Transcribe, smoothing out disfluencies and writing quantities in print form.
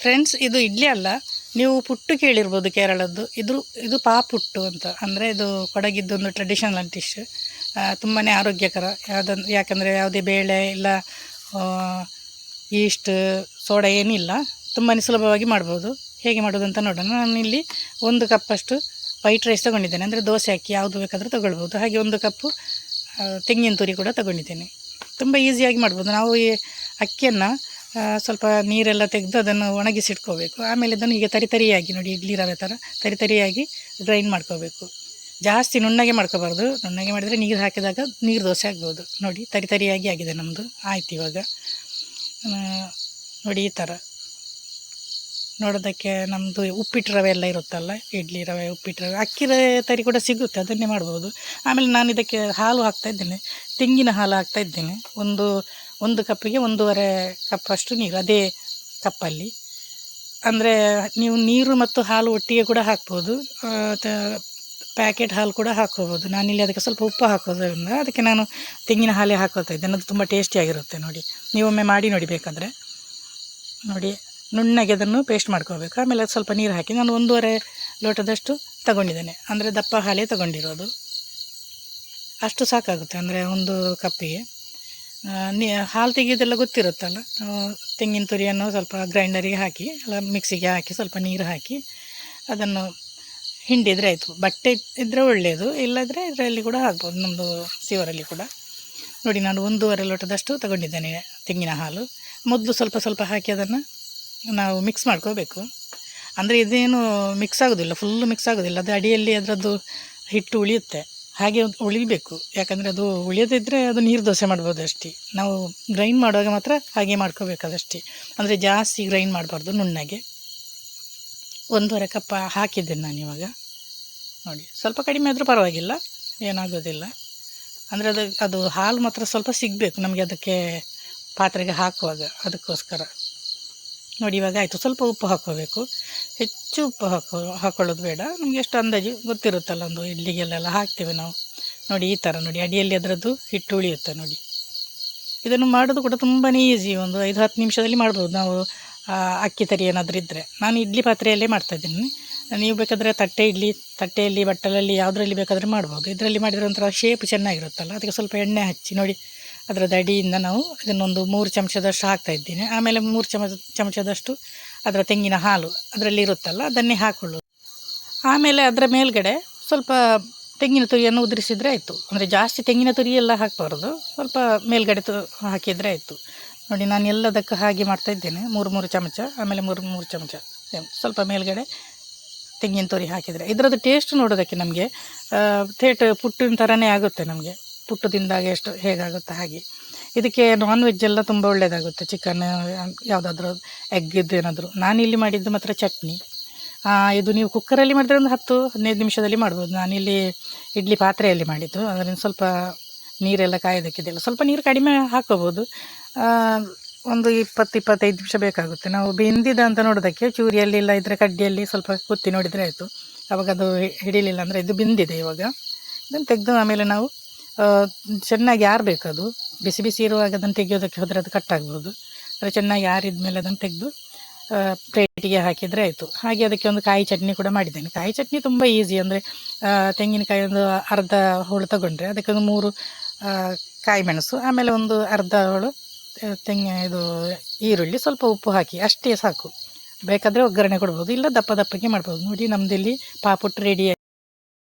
Friends, ಇದು ಇಡ್ಲಿ ಅಲ್ಲ, ನೀವು ಪುಟ್ಟು ಕೇಳಿರ್ಬೋದು ಕೇರಳದ್ದು. ಇದು ಪಾಪುಟ್ಟು ಅಂತ, ಅಂದರೆ ಇದು ಕೊಡಗಿದ್ದೊಂದು ಟ್ರೆಡಿಷನಲ್ ಡಿಶ್. ತುಂಬಾ ಆರೋಗ್ಯಕರ. ಯಾಕಂದರೆ ಯಾವುದೇ ಬೇಳೆ ಇಲ್ಲ, ಈಸ್ಟ್, ಸೋಡಾ ಏನಿಲ್ಲ, ತುಂಬಾ ಸುಲಭವಾಗಿ ಮಾಡ್ಬೋದು. ಹೇಗೆ ಮಾಡೋದು ಅಂತ ನೋಡೋಣ. ನಾನಿಲ್ಲಿ 1 ಕಪ್ಪಷ್ಟು ವೈಟ್ ರೈಸ್ ತೊಗೊಂಡಿದ್ದೇನೆ, ಅಂದರೆ ದೋಸೆ ಅಕ್ಕಿ ಯಾವುದು ಬೇಕಾದರೂ ತೊಗೊಳ್ಬೋದು. ಹಾಗೆ 1 ಕಪ್ಪು ತೆಂಗಿನ ತುರಿ ಕೂಡ ತೊಗೊಂಡಿದ್ದೇನೆ. ತುಂಬ ಈಸಿಯಾಗಿ ಮಾಡ್ಬೋದು. ನಾವು ಈ ಅಕ್ಕಿಯನ್ನು ಸ್ವಲ್ಪ ನೀರೆಲ್ಲ ತೆಗೆದು ಅದನ್ನು ಒಣಗಿಸಿಟ್ಕೋಬೇಕು. ಆಮೇಲೆ ಅದನ್ನು ಈಗ ತರಿಯಾಗಿ ನೋಡಿ, ಇಡ್ಲಿ ರವೆ ಥರ ತರಿಯಾಗಿ ಗ್ರೈಂಡ್ ಮಾಡ್ಕೋಬೇಕು. ಜಾಸ್ತಿ ನುಣ್ಣಗೆ ಮಾಡ್ಕೋಬಾರ್ದು. ನುಣ್ಣಗೆ ಮಾಡಿದರೆ ನೀರು ಹಾಕಿದಾಗ ನೀರು ದೋಸೆ ಆಗ್ಬೋದು. ನೋಡಿ ತರಿಯಾಗಿ ಆಗಿದೆ ನಮ್ಮದು. ಆಯ್ತು. ಇವಾಗ ನೋಡಿ ಈ ಥರ ನೋಡೋದಕ್ಕೆ ನಮ್ಮದು ಉಪ್ಪಿಟ್ಟು ರವೆ ಎಲ್ಲ ಇರುತ್ತಲ್ಲ, ಇಡ್ಲಿ ರವೆ, ಉಪ್ಪಿಟ್ಟು ರವೆ, ಅಕ್ಕಿ ತರಿ ಕೂಡ ಸಿಗುತ್ತೆ, ಅದನ್ನೇ ಮಾಡ್ಬೋದು. ಆಮೇಲೆ ನಾನು ಇದಕ್ಕೆ ಹಾಲು ಹಾಕ್ತಾಯಿದ್ದೇನೆ, ತೆಂಗಿನ ಹಾಲು ಹಾಕ್ತಾಯಿದ್ದೇನೆ. ಒಂದು ಕಪ್ಪಿಗೆ 1.5 ಕಪ್ಪಷ್ಟು ನೀರು, ಅದೇ ಕಪ್ಪಲ್ಲಿ. ಅಂದರೆ ನೀವು ನೀರು ಮತ್ತು ಹಾಲು ಒಟ್ಟಿಗೆ ಕೂಡ ಹಾಕ್ಬೋದು, ಪ್ಯಾಕೆಟ್ ಹಾಲು ಕೂಡ ಹಾಕ್ಕೋಬೋದು. ನಾನಿಲ್ಲಿ ಅದಕ್ಕೆ ಸ್ವಲ್ಪ ಉಪ್ಪು ಹಾಕೋದ್ರಿಂದ ಅದಕ್ಕೆ ನಾನು ತೆಂಗಿನ ಹಾಲೇ ಹಾಕೋತಾ ಇದ್ದೇನೆ. ಅದು ತುಂಬ ಟೇಸ್ಟಿಯಾಗಿರುತ್ತೆ. ನೋಡಿ, ನೀವೊಮ್ಮೆ ಮಾಡಿ ನೋಡಿ ಬೇಕಾದರೆ. ನೋಡಿ, ನುಣ್ಣಗೆ ಅದನ್ನು ಪೇಸ್ಟ್ ಮಾಡ್ಕೋಬೇಕು. ಆಮೇಲೆ ಸ್ವಲ್ಪ ನೀರು ಹಾಕಿ ನಾನು 1.5 ಲೋಟದಷ್ಟು ತಗೊಂಡಿದ್ದೇನೆ, ಅಂದರೆ ದಪ್ಪ ಹಾಲೇ ತಗೊಂಡಿರೋದು. ಅಷ್ಟು ಸಾಕಾಗುತ್ತೆ, ಅಂದರೆ 1 ಕಪ್ಪಿಗೆ. ಹಾಲು ತೆಗೆಯೋದೆಲ್ಲ ಗೊತ್ತಿರುತ್ತಲ್ಲ. ತೆಂಗಿನ ತುರಿಯನ್ನು ಸ್ವಲ್ಪ ಗ್ರೈಂಡರಿಗೆ ಹಾಕಿ, ಅಲ್ಲ ಮಿಕ್ಸಿಗೆ ಹಾಕಿ, ಸ್ವಲ್ಪ ನೀರು ಹಾಕಿ ಅದನ್ನು ಹಿಂಡಿದರೆ ಆಯಿತು. ಬಟ್ಟೆ ಇದ್ದರೆ ಒಳ್ಳೆಯದು, ಇಲ್ಲದ್ರೆ ಇದರಲ್ಲಿ ಕೂಡ ಹಾಕ್ಬೋದು, ನಮ್ಮದು ಸಿವರಲ್ಲಿ ಕೂಡ. ನೋಡಿ, ನಾನು 1.5 ಲೋಟದಷ್ಟು ತಗೊಂಡಿದ್ದೇನೆ ತೆಂಗಿನ ಹಾಲು. ಮೊದಲು ಸ್ವಲ್ಪ ಹಾಕಿ ಅದನ್ನು ನಾವು ಮಿಕ್ಸ್ ಮಾಡ್ಕೋಬೇಕು. ಅಂದರೆ ಇದೇನು ಮಿಕ್ಸ್ ಆಗೋದಿಲ್ಲ, ಫುಲ್ಲು ಮಿಕ್ಸ್ ಆಗೋದಿಲ್ಲ. ಅದು ಅಡಿಯಲ್ಲಿ ಅದರದ್ದು ಹಿಟ್ಟು ಉಳಿಯುತ್ತೆ, ಹಾಗೆ ಉಳಿಬೇಕು. ಯಾಕಂದರೆ ಅದು ಉಳಿಯೋದಿದ್ದರೆ ಅದು ನೀರು ದೋಸೆ ಮಾಡ್ಬೋದು ಅಷ್ಟೇ. ನಾವು ಗ್ರೈಂಡ್ ಮಾಡುವಾಗ ಮಾತ್ರ ಹಾಗೆ ಮಾಡ್ಕೋಬೇಕು ಅದಷ್ಟೇ. ಅಂದರೆ ಜಾಸ್ತಿ ಗ್ರೈಂಡ್ ಮಾಡಬಾರ್ದು, ನುಣ್ಣಗೆ. 1.5 ಕಪ್ ಹಾಕಿದ್ದೇನೆ ನಾನು ಇವಾಗ. ನೋಡಿ, ಸ್ವಲ್ಪ ಕಡಿಮೆ ಆದರೂ ಪರವಾಗಿಲ್ಲ, ಏನಾಗೋದಿಲ್ಲ. ಅಂದರೆ ಅದು ಹಾಲು ಮಾತ್ರ ಸ್ವಲ್ಪ ಸಿಗಬೇಕು ನಮಗೆ ಅದಕ್ಕೆ ಪಾತ್ರೆಗೆ ಹಾಕುವಾಗ, ಅದಕ್ಕೋಸ್ಕರ. ನೋಡಿ, ಇವಾಗ ಆಯಿತು. ಸ್ವಲ್ಪ ಉಪ್ಪು ಹಾಕ್ಕೋಬೇಕು, ಹೆಚ್ಚು ಉಪ್ಪು ಹಾಕ್ಕೊಳ್ಳೋದು ಬೇಡ. ನಮಗೆ ಎಷ್ಟು ಅಂದಾಜು ಗೊತ್ತಿರುತ್ತಲ್ಲ, ಒಂದು ಇಡ್ಲಿಗೆಲ್ಲ ಹಾಕ್ತೇವೆ ನಾವು. ನೋಡಿ ಈ ಥರ ನೋಡಿ, ಅಡಿಯಲ್ಲಿ ಅದರದ್ದು ಹಿಟ್ಟು ಉಳಿಯುತ್ತೆ. ನೋಡಿ, ಇದನ್ನು ಮಾಡೋದು ಕೂಡ ತುಂಬಾ ಈಸಿ. ಒಂದು 5-10 ನಿಮಿಷದಲ್ಲಿ ಮಾಡ್ಬೋದು ನಾವು, ಅಕ್ಕಿ ತರಿ ಏನಾದರೂ ಇದ್ದರೆ. ನಾನು ಇಡ್ಲಿ ಪಾತ್ರೆಯಲ್ಲೇ ಮಾಡ್ತಾಯಿದ್ದೀನಿ. ನೀವು ಬೇಕಾದರೆ ತಟ್ಟೆಯಲ್ಲಿ, ಬಟ್ಟಲಲ್ಲಿ, ಯಾವುದರಲ್ಲಿ ಬೇಕಾದರೆ ಮಾಡ್ಬೋದು. ಇದರಲ್ಲಿ ಮಾಡಿದರೆ ಒಂಥರ ಶೇಪ್ ಚೆನ್ನಾಗಿರುತ್ತಲ್ಲ, ಅದಕ್ಕೆ ಸ್ವಲ್ಪ ಎಣ್ಣೆ ಹಚ್ಚಿ ನೋಡಿ, ಅದರದ್ದು ಅಡಿಯಿಂದ ನಾವು ಇದನ್ನೊಂದು 3 ಚಮಚದಷ್ಟು ಹಾಕ್ತಾಯಿದ್ದೀನಿ. ಆಮೇಲೆ 3 ಚಮಚದಷ್ಟು ಅದರ ತೆಂಗಿನ ಹಾಲು ಅದರಲ್ಲಿ ಇರುತ್ತಲ್ಲ, ಅದನ್ನೇ ಹಾಕ್ಕೊಳ್ಳೋದು. ಆಮೇಲೆ ಅದರ ಮೇಲ್ಗಡೆ ಸ್ವಲ್ಪ ತೆಂಗಿನ ತುರಿಯನ್ನು ಉದುರಿಸಿದರೆ ಆಯಿತು. ಅಂದರೆ ಜಾಸ್ತಿ ತೆಂಗಿನ ತುರಿ ಎಲ್ಲ ಹಾಕಬಾರ್ದು, ಸ್ವಲ್ಪ ಮೇಲ್ಗಡೆ ಹಾಕಿದರೆ ಆಯಿತು. ನೋಡಿ, ನಾನು ಎಲ್ಲದಕ್ಕೂ ಹಾಗೆ ಮಾಡ್ತಾಯಿದ್ದೇನೆ. 3 ಚಮಚ, ಆಮೇಲೆ 3 ಚಮಚ ಸ್ವಲ್ಪ ಮೇಲ್ಗಡೆ ತೆಂಗಿನ ತುರಿ ಹಾಕಿದರೆ ಇದರದ್ದು ಟೇಸ್ಟ್ ನೋಡೋದಕ್ಕೆ ನಮಗೆ ಥೇಟ್ ಪುಟ್ಟಿನ ಥರನೇ ಆಗುತ್ತೆ. ನಮಗೆ ಪುಟ್ಟು ತಿಂದಾಗ ಎಷ್ಟು ಹೇಗಾಗುತ್ತೆ ಹಾಗೆ. ಇದಕ್ಕೆ ನಾನ್ ವೆಜ್ ಎಲ್ಲ ತುಂಬ ಒಳ್ಳೆಯದಾಗುತ್ತೆ. ಚಿಕನ್, ಯಾವುದಾದ್ರೂ ಎಗ್ ಏನಾದರೂ. ನಾನಿಲ್ಲಿ ಮಾಡಿದ್ದು ಮಾತ್ರ ಚಟ್ನಿ. ಇದು ನೀವು ಕುಕ್ಕರಲ್ಲಿ ಮಾಡಿದರೆ ಒಂದು 10-15 ನಿಮಿಷದಲ್ಲಿ ಮಾಡ್ಬೋದು. ನಾನಿಲ್ಲಿ ಇಡ್ಲಿ ಪಾತ್ರೆಯಲ್ಲಿ ಮಾಡಿದ್ದು, ಅದರಿಂದ ಸ್ವಲ್ಪ ನೀರೆಲ್ಲ ಕಾಯೋದಕ್ಕಿದೆಯಲ್ಲ, ಸ್ವಲ್ಪ ನೀರು ಕಡಿಮೆ ಹಾಕ್ಕೋಬೋದು. ಒಂದು 20-25 ನಿಮಿಷ ಬೇಕಾಗುತ್ತೆ. ನಾವು ಬೆಂದಿದ ಅಂತ ನೋಡೋದಕ್ಕೆ ಚೂರಿಯಲ್ಲಿ ಇಲ್ಲ ಇದ್ದರೆ ಕಡ್ಡಿಯಲ್ಲಿ ಸ್ವಲ್ಪ ಕುತ್ತಿ ನೋಡಿದರೆ ಆಯಿತು. ಆವಾಗ ಅದು ಹಿಡಿಲಿಲ್ಲ ಅಂದರೆ ಇದು ಬೆಂದಿದೆ. ಇವಾಗ ಇದನ್ನು ತೆಗೆದು ಆಮೇಲೆ ನಾವು ಚೆನ್ನಾಗಿ ಆರಬೇಕು. ಅದು ಬಿಸಿ ಇರುವಾಗ ಅದನ್ನು ತೆಗೆಯೋದಕ್ಕೆ ಹೋದರೆ ಅದು ಕಟ್ಟಾಗ್ಬೋದು. ಅಂದರೆ ಚೆನ್ನಾಗಿ ಆರಿದ ಮೇಲೆ ಅದನ್ನು ತೆಗೆದು ಪ್ಲೇಟಿಗೆ ಹಾಕಿದರೆ ಆಯಿತು. ಹಾಗೆ ಅದಕ್ಕೆ ಒಂದು ಕಾಯಿ ಚಟ್ನಿ ಕೂಡ ಮಾಡಿದ್ದೇನೆ. ಕಾಯಿ ಚಟ್ನಿ ತುಂಬ ಈಸಿ. ಅಂದರೆ ತೆಂಗಿನಕಾಯಿ ಒಂದು ಅರ್ಧ ಹೋಳು ತಗೊಂಡ್ರೆ ಅದಕ್ಕೆ ಒಂದು 3 ಕಾಯಿ ಮೆಣಸು, ಆಮೇಲೆ ಒಂದು ಅರ್ಧ ಹೋಳು ಈರುಳ್ಳಿ, ಸ್ವಲ್ಪ ಉಪ್ಪು ಹಾಕಿ ಅಷ್ಟೇ ಸಾಕು. ಬೇಕಾದರೆ ಒಗ್ಗರಣೆ ಕೊಡ್ಬೋದು, ಇಲ್ಲ ದಪ್ಪಗೆ ಮಾಡ್ಬೋದು. ನೋಡಿ, ನಮ್ಮದಿಲ್ಲಿ ಪಾಪುಟ್ಟು ರೆಡಿ.